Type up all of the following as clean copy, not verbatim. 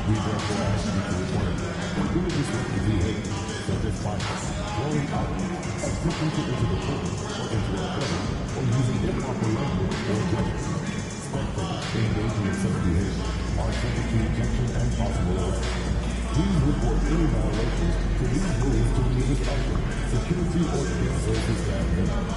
We therefore ask you to return or do this with the behavior, such as fighting, throwing out, attempting to enter the court or enter a play, or using improper language or gestures. Spectators engaging in such behavior are subject to ejection and possible arrest. Please report any violations to these rules to the nearest officer, security or care services staff member.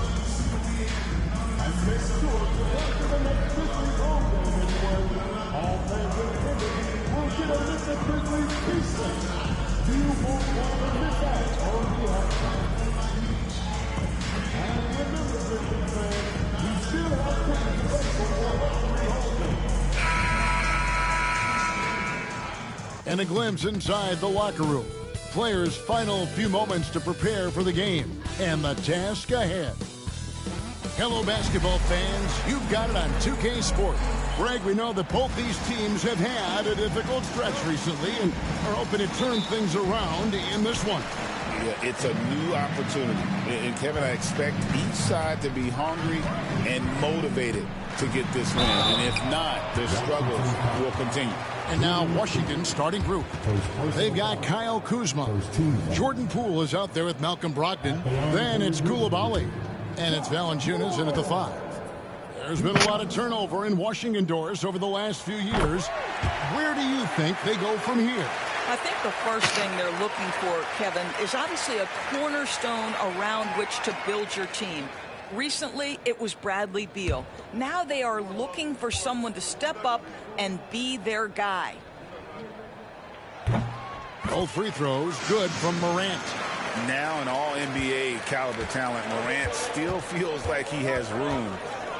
And make sure to after the next Grizzlies home game, everyone. All fans intended will get a Memphis Grizzlies t-shirt. You won't want to miss out on the action. And remember, Grizzlies fans, we still have tickets available for a luxury home game. And a glimpse inside the locker room. Players' final few moments to prepare for the game and the task ahead. Hello, basketball fans. You've got it on 2K Sport. Greg, we know that both these teams have had a difficult stretch recently and are hoping to turn things around in this one. Yeah, it's a new opportunity. And Kevin, I expect each side to be hungry and motivated to get this win. And if not, their struggles will continue. And now Washington's starting group. They've got Kyle Kuzma. Jordan Poole is out there with Malcolm Brogdon. Then it's Coulibaly. And it's Valanciunas in at the 5. There's been a lot of turnover in Washington doors over the last few years. Where do you think they go from here? I think the first thing they're looking for, Kevin, is obviously a cornerstone around which to build your team. Recently, it was Bradley Beal. Now they are looking for someone to step up and be their guy. Both free throws good from Morant. Now an all-NBA caliber talent, Morant still feels like he has room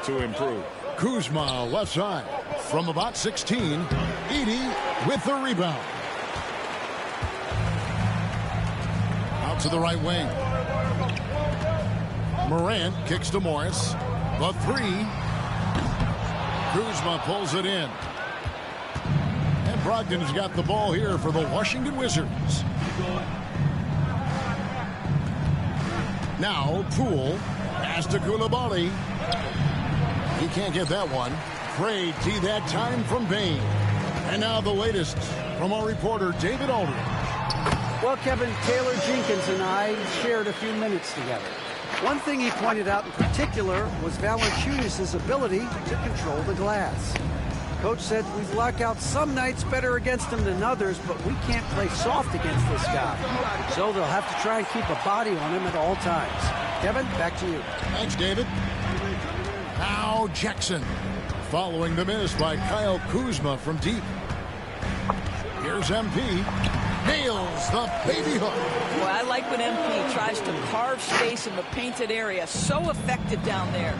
to improve. Kuzma left side from about 16. Edey with the rebound. Out to the right wing. Morant kicks to Morris. The 3. Kuzma pulls it in. And Brogdon has got the ball here for the Washington Wizards. Now Poole pass to Coulibaly. He can't get that one. Great tee that time from Bane. And now the latest from our reporter David Aldridge. Well, Kevin, Taylor Jenkins and I shared a few minutes together. One thing he pointed out in particular was Valanciunas' ability to control the glass. Coach said we block out some nights better against him than others, but we can't play soft against this guy. So they'll have to try and keep a body on him at all times. Kevin, back to you. Thanks, David. Now Jackson. Following the miss by Kyle Kuzma from deep. Here's MP. Nails the baby hook. Well, I like when MP tries to carve space in the painted area. So effective down there.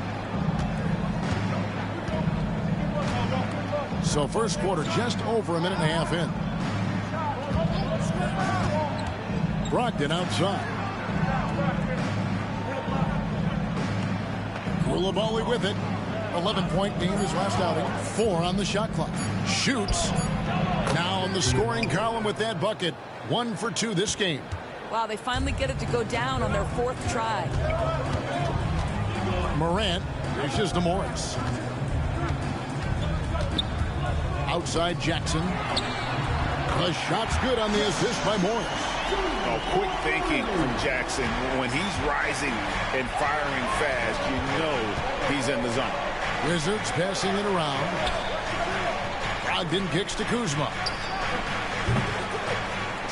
So first quarter just over a minute and a half in. Brogdon outside. Coulibaly with it. 11-point game his last outing. 4 on the shot clock. Shoots. Now in the scoring column with that bucket. 1 for 2 this game. Wow, they finally get it to go down on their 4th try. Morant dishes to Morris. Outside Jackson. The shot's good on the assist by Morris. Oh, quick thinking from Jackson. When he's rising and firing fast, you know he's in the zone. Wizards passing it around. Brogdon kicks to Kuzma.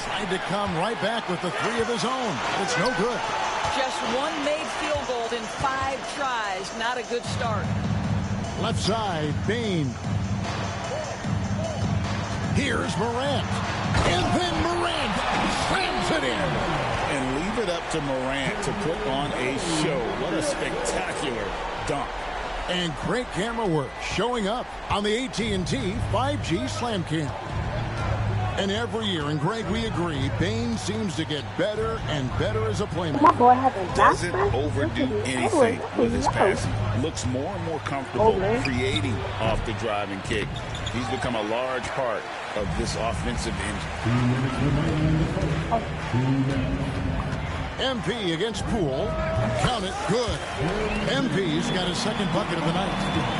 Tried to come right back with the 3 of his own. It's no good. Just one made field goal in 5 tries. Not a good start. Left side, Bane. Here's Morant. And then Morant slams it in. And leave it up to Morant to put on a show. What a spectacular dunk. And great camera work showing up on the AT&T 5G Slam Cam. And every year, and Greg, we agree, Bane seems to get better and better as a playmaker. Doesn't overdo anything with his passing. Looks more and more comfortable creating off the driving kick. He's become a large part of this offensive engine. MP against Poole. Count it. Good. MP's got his 2nd bucket of the night.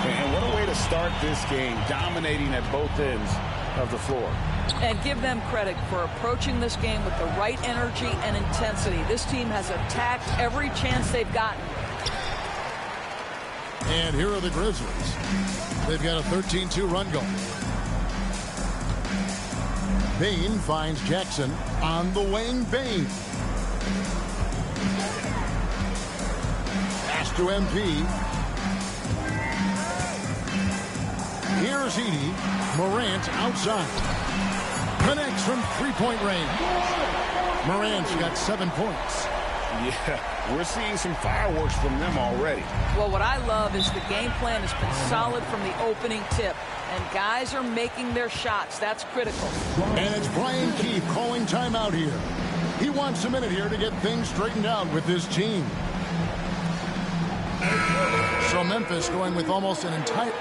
And what a way to start this game, dominating at both ends of the floor. And give them credit for approaching this game with the right energy and intensity. This team has attacked every chance they've gotten. And here are the Grizzlies. They've got a 13-2 run going. Bane finds Jackson on the wing. Bane. Pass to MP. Here's Edey. Morant outside. Connects from three-point range. Morant's got 7 points. Yeah, we're seeing some fireworks from them already. Well, what I love is the game plan has been solid from the opening tip. And guys are making their shots. That's critical. And it's Brian Keefe calling timeout here. He wants a minute here to get things straightened out with this team. So Memphis going with almost an entire...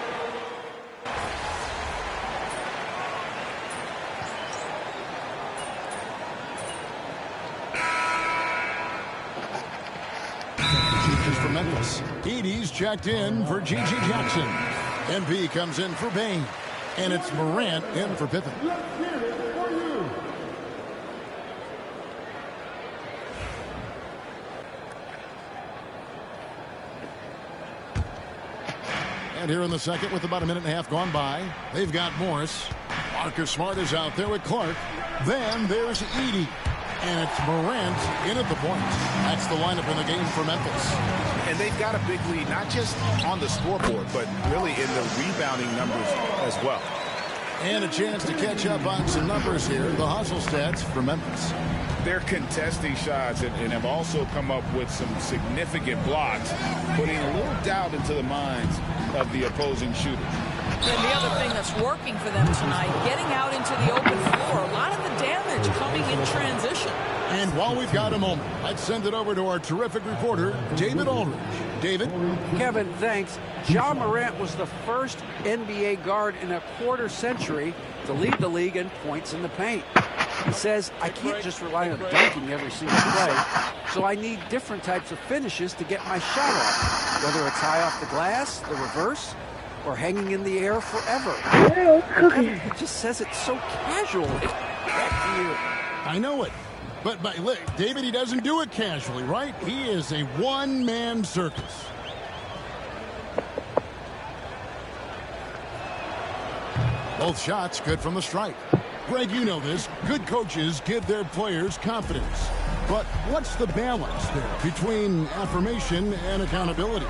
for Memphis. Edey's checked in for G.G. Jackson. MP comes in for Bane. And it's Morant in for Pippen. And here in the second, with about a minute and a half gone by, they've got Morris. Marcus Smart is out there with Clark. Then there's Edey. And it's Morant in at the point. That's the lineup in the game for Memphis. And they've got a big lead, not just on the scoreboard, but really in the rebounding numbers as well. And a chance to catch up on some numbers here. The hustle stats for Memphis. They're contesting shots and have also come up with some significant blocks, putting a little doubt into the minds of the opposing shooters. And the other thing that's working for them tonight, getting out into the open floor. A lot of the damage coming in transition. And while we've got a moment, let's send it over to our terrific reporter, David Aldridge. David? Kevin, thanks. Ja Morant was the first NBA guard in a quarter century to lead the league in points in the paint. He says, I can't just rely on dunking every single play, so I need different types of finishes to get my shot off, whether it's high off the glass, the reverse, or hanging in the air forever. Kevin, he just says it so casually. I know it. But look, David, he doesn't do it casually, right? He is a one-man circus. Both shots good from the stripe. Greg, you know this. Good coaches give their players confidence. But what's the balance there between affirmation and accountability?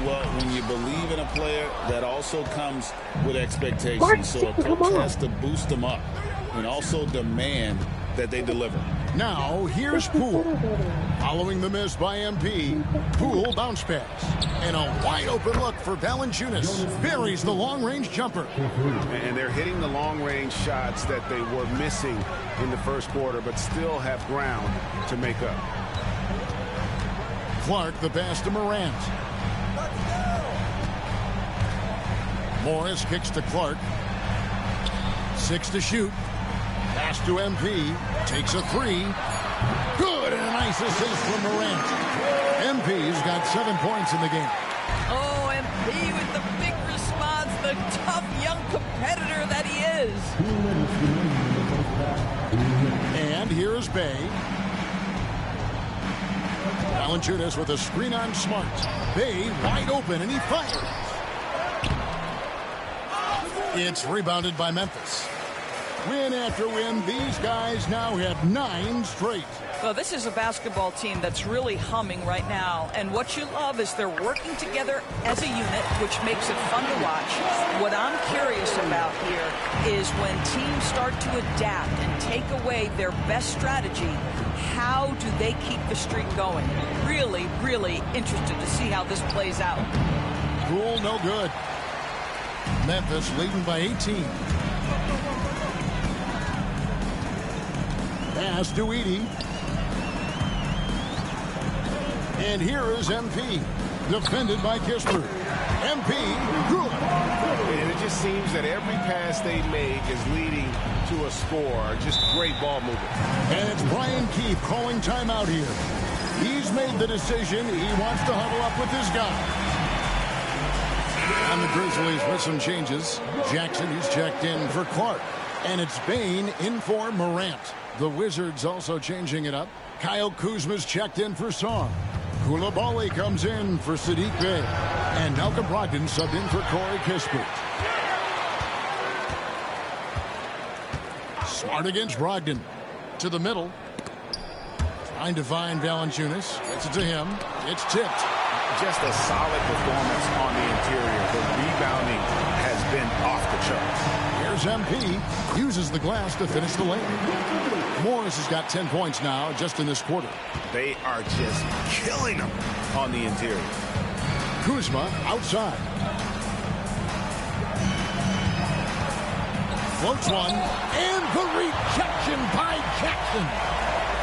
Well, when you believe in a player, that also comes with expectations. So a coach has to boost them up and also demand that they deliver. Now, here's Poole. Following the miss by MP, Poole bounce pass. And a wide-open look for Valanciunas. Buries the long-range jumper. And they're hitting the long-range shots that they were missing in the first quarter, but still have ground to make up. Clark, the pass to Morant. Morris kicks to Clark. 6 to shoot. Pass to MP. Takes a 3. Good, and a nice assist from Morant. MP's got 7 points in the game. Oh, MP with the big response, the tough young competitor that he is. And here's Bay. Valanciunas with a screen on Smart. Bay wide open, and he fires. It's rebounded by Memphis. Win after win, these guys now have 9 straight. Well, this is a basketball team that's really humming right now. And what you love is they're working together as a unit, which makes it fun to watch. What I'm curious about here is when teams start to adapt and take away their best strategy, how do they keep the streak going? Really, really interested to see how this plays out. Poole, no good. Memphis leading by 18. Pass to Edey. And here is MP. Defended by Kispert. MP, good. And it just seems that every pass they make is leading to a score. Just great ball movement. And it's Brian Keefe calling timeout here. He's made the decision. He wants to huddle up with his guy. And the Grizzlies with some changes. Jackson is checked in for Clark. And it's Bane in for Morant. The Wizards also changing it up. Kyle Kuzma's checked in for Song. Koulibaly comes in for Saddiq Bey. And Malcolm Brogdon subbed in for Corey Kispert. Smart against Brogdon. To the middle. Trying to find Valanciunas. Gets it to him. It's tipped. Just a solid performance on the interior. The rebounding has been off the charts. Here's MP. Uses the glass to finish the lane. Morris has got 10 points now just in this quarter. They are just killing them on the interior. Kuzma outside. Floats one. And the rejection by Jackson.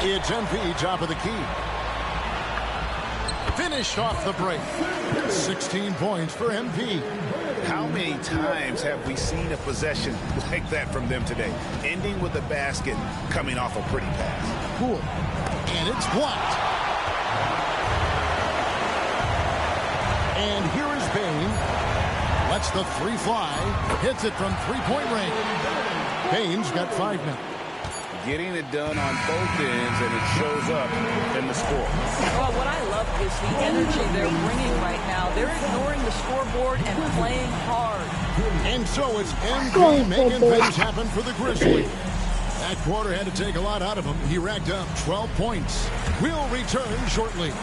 It's MP top of the key. Finished off the break. 16 points for MP. How many times have we seen a possession like that from them today? Ending with a basket coming off a pretty pass. Cool. And it's blocked. And here is Bane. Lets the three fly. Hits it from three-point range. Bane's got 5 now. Getting it done on both ends, and it shows up in the score. Well, what I love is the energy they're bringing right now. They're ignoring the scoreboard and playing hard. And so it's MP making things happen for the Grizzlies. That quarter had to take a lot out of him. He racked up 12 points. We'll return shortly.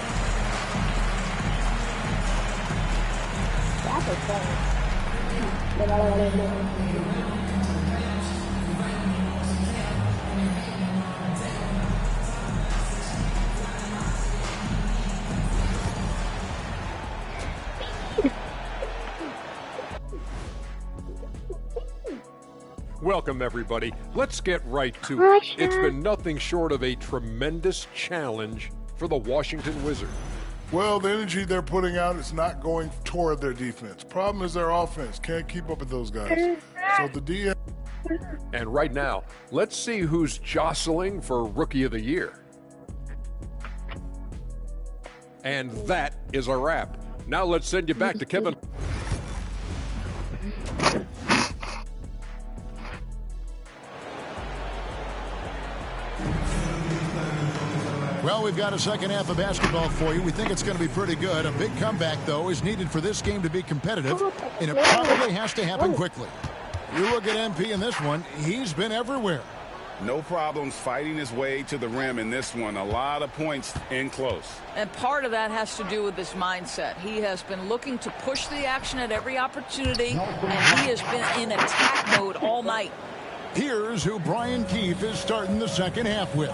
Welcome, everybody. Let's get right to it. It's been nothing short of a tremendous challenge for the Washington Wizards. Well, the energy they're putting out is not going toward their defense. Problem is their offense can't keep up with those guys. So the DM. And right now, let's see who's jostling for Rookie of the Year. And that is a wrap. Now let's send you back to Kevin. Well, we've got a second half of basketball for you. We think it's going to be pretty good. A big comeback, though, is needed for this game to be competitive, and it probably has to happen quickly. You look at MP in this one, he's been everywhere. No problems fighting his way to the rim in this one. A lot of points in close. And part of that has to do with his mindset. He has been looking to push the action at every opportunity, and he has been in attack mode all night. Here's who Brian Keefe is starting the second half with.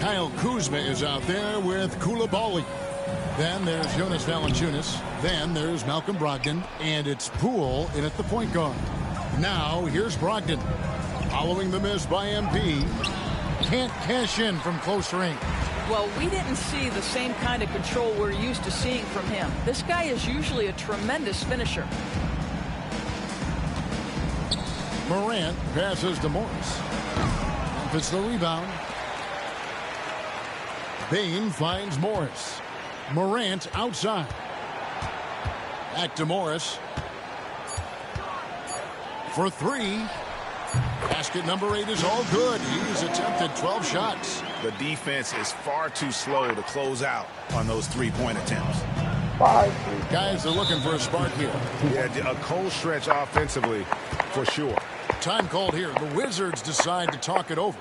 Kyle Kuzma is out there with Koulibaly. Then there's Jonas Valanciunas. Then there's Malcolm Brogdon. And it's Poole in at the point guard. Now here's Brogdon. Following the miss by MP. Can't cash in from close range. Well, we didn't see the same kind of control we're used to seeing from him. This guy is usually a tremendous finisher. Morant passes to Morris. It's the rebound. Bane finds Morris. Morant outside. Back to Morris. For three. Basket number 8 is all good. He's attempted 12 shots. The defense is far too slow to close out on those three-point attempts. Guys are looking for a spark here. Yeah, a cold stretch offensively for sure. Time called here. The Wizards decide to talk it over.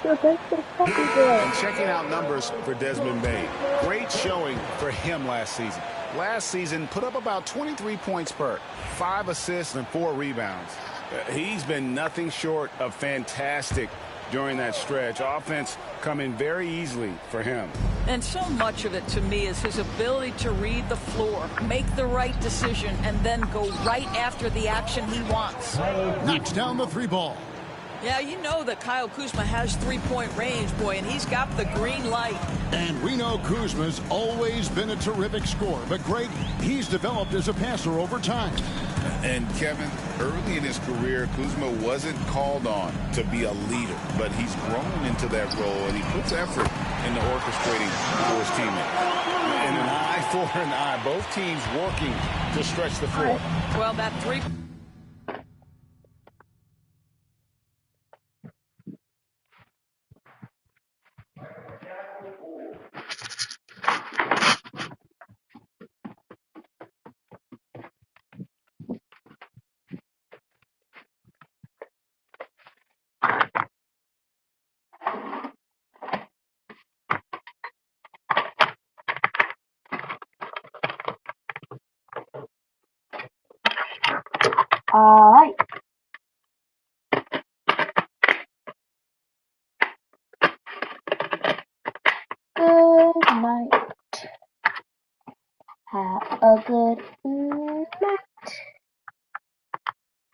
And checking out numbers for Desmond Bane. Great showing for him last season. Last season, put up about 23 points per, 5 assists and 4 rebounds. He's been nothing short of fantastic during that stretch. Offense coming very easily for him. And so much of it to me is his ability to read the floor, make the right decision, and then go right after the action he wants. Knocks down the 3 ball. Yeah, you know that Kyle Kuzma has three-point range, boy, and he's got the green light. And we know Kuzma's always been a terrific scorer, but Greg, he's developed as a passer over time. And Kevin, early in his career, Kuzma wasn't called on to be a leader, but he's grown into that role, and he puts effort into orchestrating for his teammates. And I before an eye. Both teams working to stretch the floor. Well, that three. Alright. Good night. Have a good night.